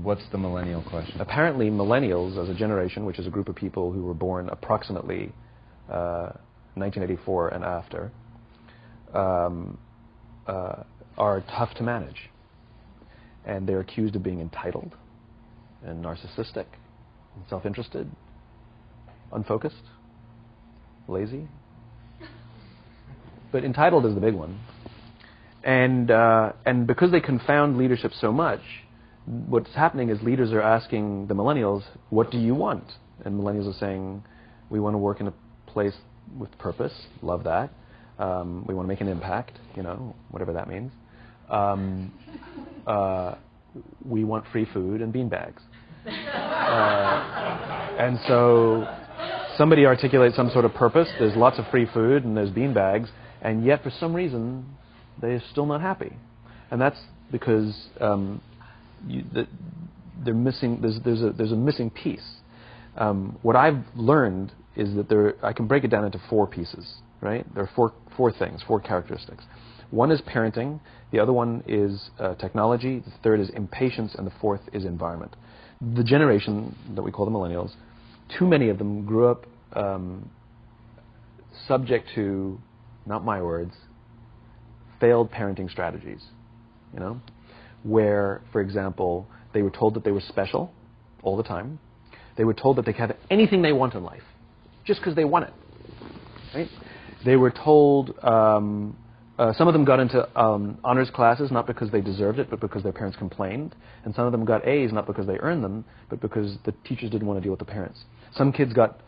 What's the millennial question? Apparently, millennials, as a generation, which is a group of people who were born approximately 1984 and after, are tough to manage. And they're accused of being entitled and narcissistic and self-interested, unfocused, lazy. But entitled is the big one. And because they confound leadership so much, what's happening is leaders are asking the millennials, what do you want? And millennials are saying, we want to work in a place with purpose, love that. We want to make an impact, you know, whatever that means. We want free food and beanbags. And so somebody articulates some sort of purpose. There's lots of free food and there's beanbags, and yet for some reason they're still not happy. And that's because they're missing. There's a missing piece. What I've learned is that I can break it down into 4 pieces. Right? There are four things, 4 characteristics. One is parenting, the other one is technology, the third is impatience, and the fourth is environment. The generation that we call the millennials, too many of them grew up subject to, not my words, failed parenting strategies. You know, where, for example, they were told that they were special all the time. They were told that they could have anything they want in life, just because they want it. Right? They were told, some of them got into honors classes not because they deserved it, but because their parents complained. And some of them got A's not because they earned them, but because the teachers didn't want to deal with the parents. Some kids got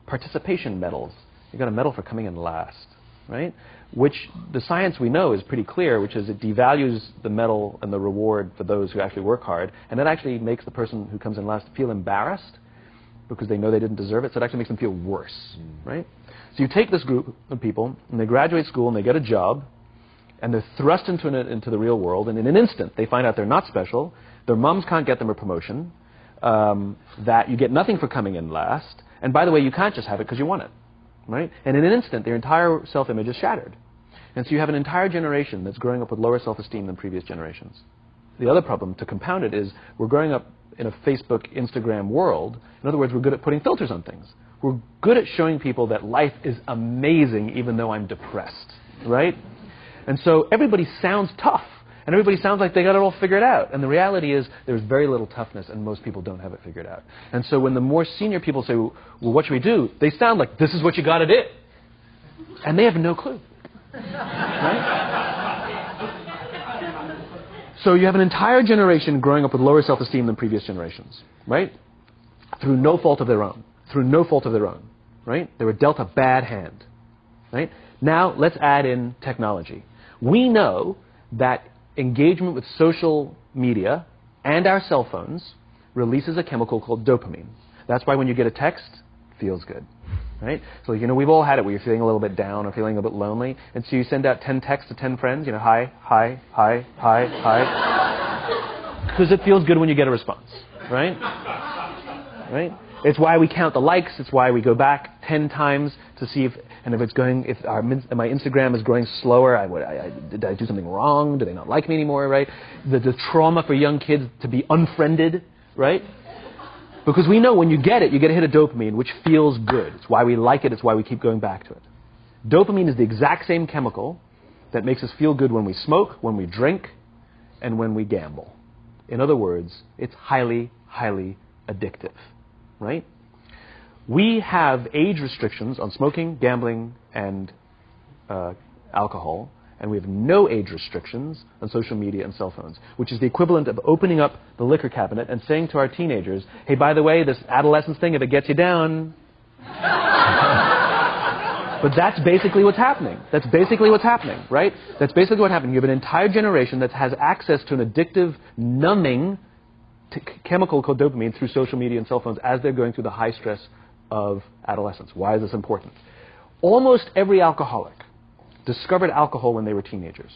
participation medals. You got a medal for coming in last, right? Which the science we know is pretty clear, which is it devalues the medal and the reward for those who actually work hard. And it actually makes the person who comes in last feel embarrassed because they know they didn't deserve it. So it actually makes them feel worse, right? So you take this group of people, and they graduate school, and they get a job, and they're thrust into the real world, and in an instant, they find out they're not special, their moms can't get them a promotion, that you get nothing for coming in last, and by the way, you can't just have it because you want it, right? And in an instant, their entire self-image is shattered. And so you have an entire generation that's growing up with lower self-esteem than previous generations. The other problem, to compound it, is we're growing up in a Facebook, Instagram world. In other words, we're good at putting filters on things. We're good at showing people that life is amazing even though I'm depressed, right? And so everybody sounds tough, and everybody sounds like they got it all figured out. And the reality is there's very little toughness, and most people don't have it figured out. And so when the more senior people say, well, what should we do? They sound like, this is what you got to do. And they have no clue, right? So you have an entire generation growing up with lower self-esteem than previous generations, right? Through no fault of their own. Through no fault of their own, right? They were dealt a bad hand, right? Now, let's add in technology. We know that engagement with social media and our cell phones releases a chemical called dopamine. That's why when you get a text, it feels good, right? So, you know, we've all had it where you're feeling a little bit down or feeling a bit lonely, and so you send out 10 texts to 10 friends, you know, hi, hi, hi, hi, hi, because it feels good when you get a response, right? Right? It's why we count the likes. It's why we go back 10 times to see if my Instagram is growing slower. Did I do something wrong? Do they not like me anymore? Right? The trauma for young kids to be unfriended, right? Because we know when you get it, you get a hit of dopamine, which feels good. It's why we like it. It's why we keep going back to it. Dopamine is the exact same chemical that makes us feel good when we smoke, when we drink, and when we gamble. In other words, it's highly, highly addictive. Right? We have age restrictions on smoking, gambling, and alcohol, and we have no age restrictions on social media and cell phones, which is the equivalent of opening up the liquor cabinet and saying to our teenagers, hey, by the way, this adolescence thing, if it gets you down... But that's basically what's happening. That's basically what's happening, right? That's basically what happened. You have an entire generation that has access to an addictive, numbing chemical called dopamine through social media and cell phones as they're going through the high stress of adolescence. Why is this important? Almost every alcoholic discovered alcohol when they were teenagers.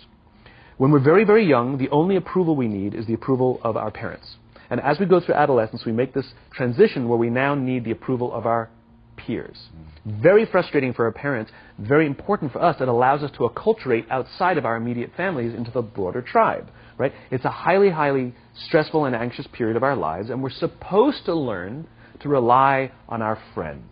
When we're very, very young, the only approval we need is the approval of our parents. And as we go through adolescence, we make this transition where we now need the approval of our peers. Very frustrating for our parents, very important for us. It allows us to acculturate outside of our immediate families into the broader tribe, right? It's a highly, highly stressful and anxious period of our lives, and we're supposed to learn to rely on our friends.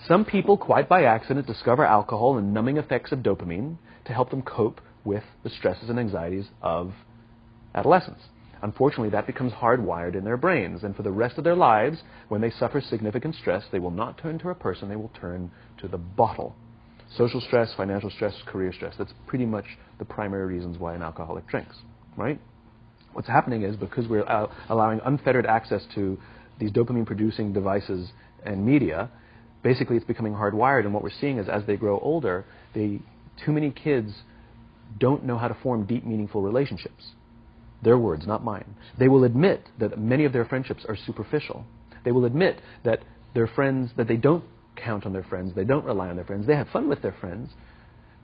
Some people, quite by accident, discover alcohol and numbing effects of dopamine to help them cope with the stresses and anxieties of adolescence. Unfortunately, that becomes hardwired in their brains, and for the rest of their lives, when they suffer significant stress, they will not turn to a person, they will turn to the bottle. Social stress, financial stress, career stress. That's pretty much the primary reasons why an alcoholic drinks, right? What's happening is because we're allowing unfettered access to these dopamine-producing devices and media, basically it's becoming hardwired, and what we're seeing is as they grow older, too many kids don't know how to form deep, meaningful relationships. Their words, not mine. They will admit that many of their friendships are superficial. They will admit that their friends, that they don't count on their friends, they don't rely on their friends, they have fun with their friends,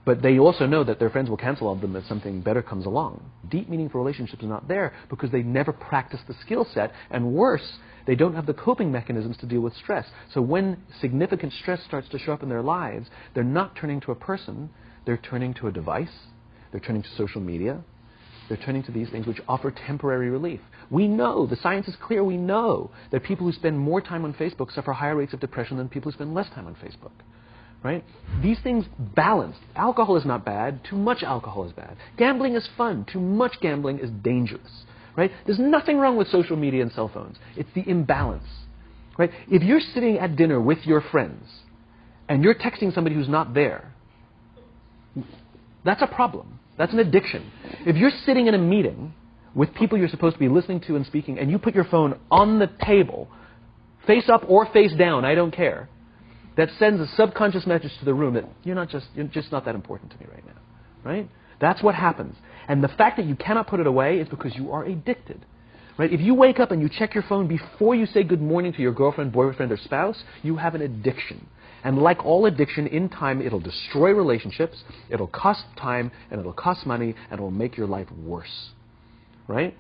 but they also know that their friends will cancel on them if something better comes along. Deep, meaningful relationships are not there because they never practice the skill set, and worse, they don't have the coping mechanisms to deal with stress. So when significant stress starts to show up in their lives, they're not turning to a person, they're turning to a device, they're turning to social media, they're turning to these things which offer temporary relief. We know, the science is clear, we know that people who spend more time on Facebook suffer higher rates of depression than people who spend less time on Facebook. Right? These things balance. Alcohol is not bad, too much alcohol is bad. Gambling is fun, too much gambling is dangerous. Right? There's nothing wrong with social media and cell phones. It's the imbalance. Right? If you're sitting at dinner with your friends and you're texting somebody who's not there, that's a problem. That's an addiction. If you're sitting in a meeting with people you're supposed to be listening to and speaking, and you put your phone on the table, face up or face down, I don't care, that sends a subconscious message to the room that you're just not that important to me right now. Right? That's what happens. And the fact that you cannot put it away is because you are addicted. Right? If you wake up and you check your phone before you say good morning to your girlfriend, boyfriend, or spouse, you have an addiction. And like all addiction, in time, it'll destroy relationships, it'll cost time, and it'll cost money, and it'll make your life worse. Right?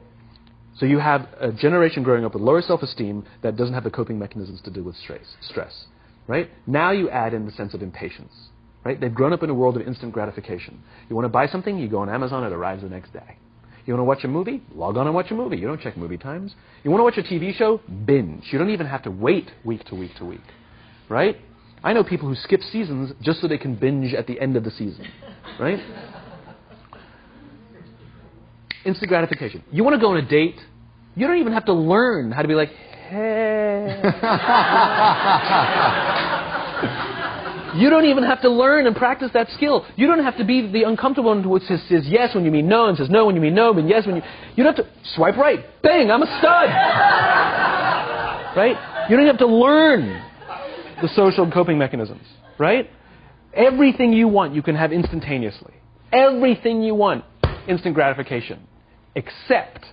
So you have a generation growing up with lower self-esteem that doesn't have the coping mechanisms to deal with stress. Right? Now you add in the sense of impatience. Right? They've grown up in a world of instant gratification. You want to buy something, you go on Amazon, it arrives the next day. You want to watch a movie? Log on and watch a movie. You don't check movie times. You want to watch a TV show? Binge. You don't even have to wait week to week to week. Right? I know people who skip seasons just so they can binge at the end of the season. Right? Instant gratification. You want to go on a date? You don't even have to learn how to be like, hey. You don't even have to learn and practice that skill. You don't have to be the uncomfortable one who says yes when you mean no, and says no when you mean no, but yes when you... You don't have to swipe right. Bang, I'm a stud. Right? You don't have to learn the social coping mechanisms. Right? Everything you want, you can have instantaneously. Everything you want, instant gratification. Except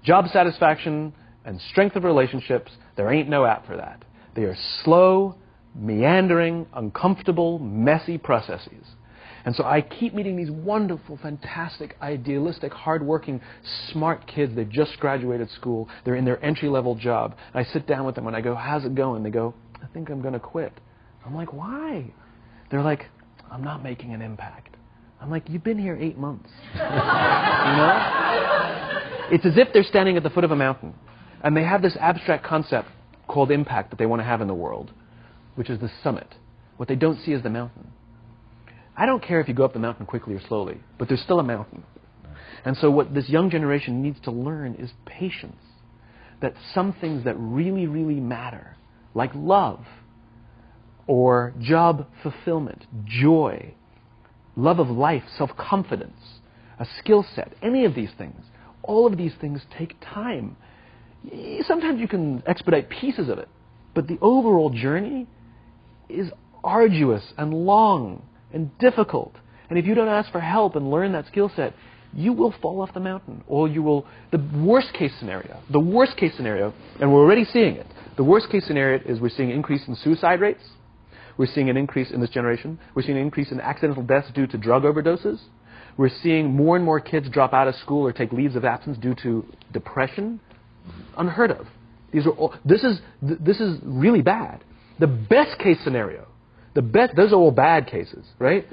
job satisfaction and strength of relationships, there ain't no app for that. They are slow, meandering, uncomfortable, messy processes. And so I keep meeting these wonderful, fantastic, idealistic, hardworking, smart kids. They've just graduated school. They're in their entry-level job. And I sit down with them and I go, how's it going? They go, I think I'm going to quit. I'm like, why? They're like, I'm not making an impact. I'm like, you've been here 8 months. You know? It's as if they're standing at the foot of a mountain and they have this abstract concept called impact that they want to have in the world, which is the summit. What they don't see is the mountain. I don't care if you go up the mountain quickly or slowly, but there's still a mountain. And so what this young generation needs to learn is patience. That some things that really, really matter, like love, or job fulfillment, joy, love of life, self-confidence, a skill set, any of these things, all of these things take time. Sometimes you can expedite pieces of it, but the overall journey is arduous and long and difficult. And if you don't ask for help and learn that skill set, you will fall off the mountain. Or you will, the worst case scenario, and we're already seeing it, the worst case scenario is we're seeing an increase in suicide rates. We're seeing an increase in this generation. We're seeing an increase in accidental deaths due to drug overdoses. We're seeing more and more kids drop out of school or take leaves of absence due to depression. Unheard of. These are all, this is really bad. The best case scenario, those are all bad cases, right?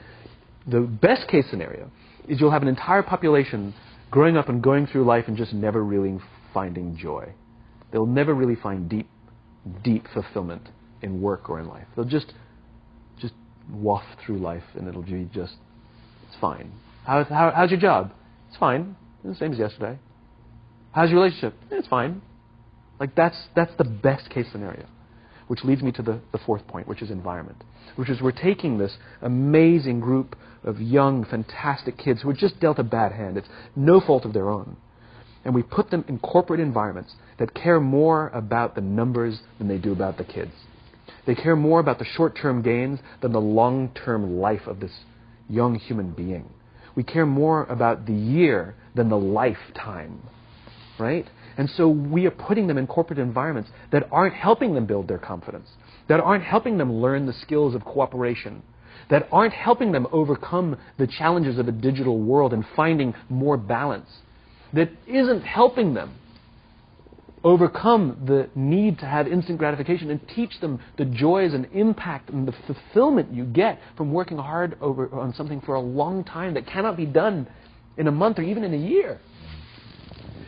The best case scenario is you'll have an entire population growing up and going through life and just never really finding joy. They'll never really find deep fulfillment in work or in life. They'll just waft through life, and it'll be just, it's fine. How's your job? It's fine. It's the same as yesterday. How's your relationship? It's fine. Like that's the best case scenario. Which leads me to the fourth point, which is environment. Which is we're taking this amazing group of young, fantastic kids who are just dealt a bad hand. It's no fault of their own. And we put them in corporate environments that care more about the numbers than they do about the kids. They care more about the short-term gains than the long-term life of this young human being. We care more about the year than the lifetime, right? And so we are putting them in corporate environments that aren't helping them build their confidence, that aren't helping them learn the skills of cooperation, that aren't helping them overcome the challenges of a digital world and finding more balance, that isn't helping them overcome the need to have instant gratification and teach them the joys and impact and the fulfillment you get from working hard on something for a long time that cannot be done in a month or even in a year.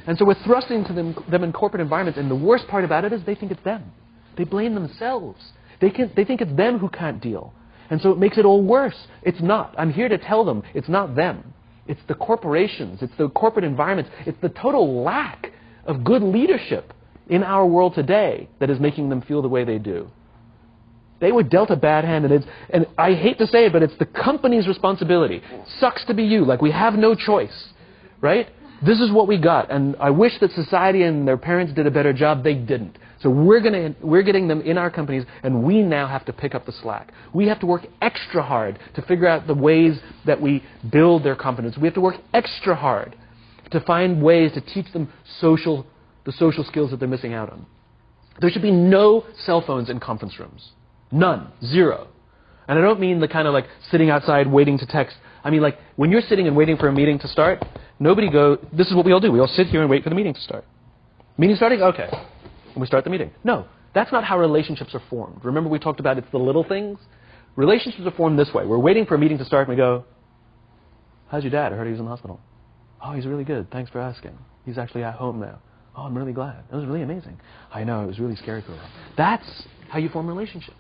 And so we're thrusting to them in corporate environments, and the worst part about it is they think it's them. They blame themselves. They think it's them who can't deal. And so it makes it all worse. It's not. I'm here to tell them it's not them. It's the corporations. It's the corporate environments. It's the total lack of good leadership in our world today that is making them feel the way they do. They were dealt a bad hand, and I hate to say it, but it's the company's responsibility. Sucks to be you. Like, we have no choice, right? This is what we got, and I wish that society and their parents did a better job. They didn't. So we're getting them in our companies, and we now have to pick up the slack. We have to work extra hard to figure out the ways that we build their confidence. We have to work extra hard to find ways to teach them the social skills that they're missing out on. There should be no cell phones in conference rooms. None. Zero. And I don't mean the kind of like sitting outside waiting to text. I mean like when you're sitting and waiting for a meeting to start, this is what we all do. We all sit here and wait for the meeting to start. Meeting starting? Okay. And we start the meeting. No, that's not how relationships are formed. Remember we talked about it's the little things? Relationships are formed this way. We're waiting for a meeting to start and we go, how's your dad? I heard he was in the hospital. Oh, he's really good. Thanks for asking. He's actually at home now. Oh, I'm really glad. It was really amazing. I know, it was really scary for her. That's how you form relationships.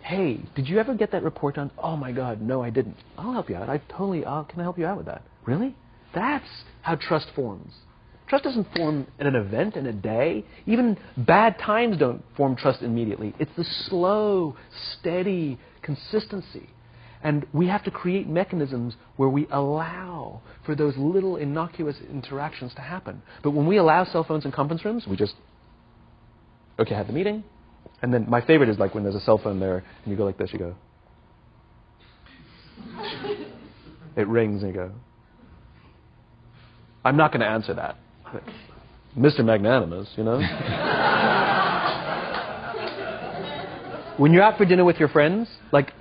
Hey, did you ever get that report done? Oh my God, no, I didn't. I'll help you out. Can I help you out with that? Really? That's how trust forms. Trust doesn't form in an event, in a day. Even bad times don't form trust immediately. It's the slow, steady consistency. And we have to create mechanisms where we allow for those little innocuous interactions to happen. But when we allow cell phones in conference rooms, we just, okay, have the meeting. And then my favorite is like when there's a cell phone there and you go like this, you go. It rings and you go. I'm not going to answer that. Mr. Magnanimous, you know. When you're out for dinner with your friends, like,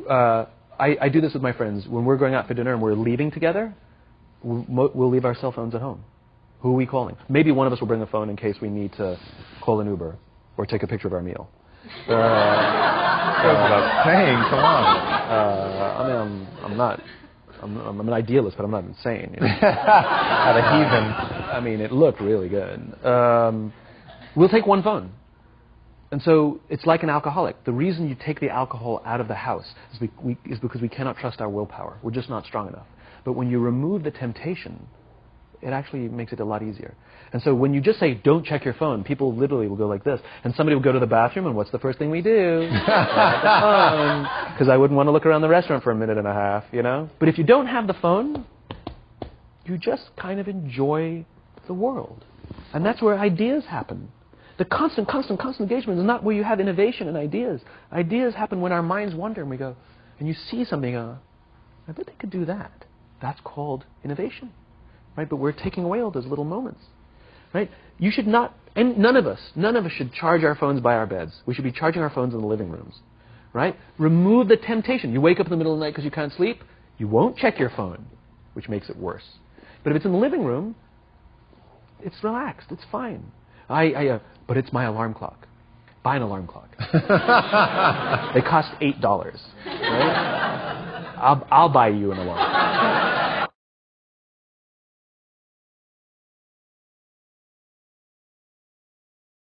I do this with my friends. When we're going out for dinner and we're leaving together, we'll leave our cell phones at home. Who are we calling? Maybe one of us will bring a phone in case we need to call an Uber or take a picture of our meal. About paying, come on. I mean, I'm an idealist, but I'm not insane. You know? At a heathen. I mean, it looked really good. We'll take one phone. And so it's like an alcoholic. The reason you take the alcohol out of the house is because we cannot trust our willpower. We're just not strong enough. But when you remove the temptation, it actually makes it a lot easier. And so when you just say, don't check your phone, people literally will go like this. And somebody will go to the bathroom, and what's the first thing we do? Because I wouldn't want to look around the restaurant for a minute and a half, you know? But if you don't have the phone, you just kind of enjoy the world. And that's where ideas happen. The constant engagement is not where you have innovation and ideas. Ideas happen when our minds wander and we go, and you see something, I bet they could do that. That's called innovation, right? But we're taking away all those little moments, right? You should not, and none of us should charge our phones by our beds. We should be charging our phones in the living rooms, right? Remove the temptation. You wake up in the middle of the night because you can't sleep, you won't check your phone, which makes it worse. But if it's in the living room, it's relaxed, it's fine. But it's my alarm clock. Buy an alarm clock. They cost $8, right? I'll buy you an alarm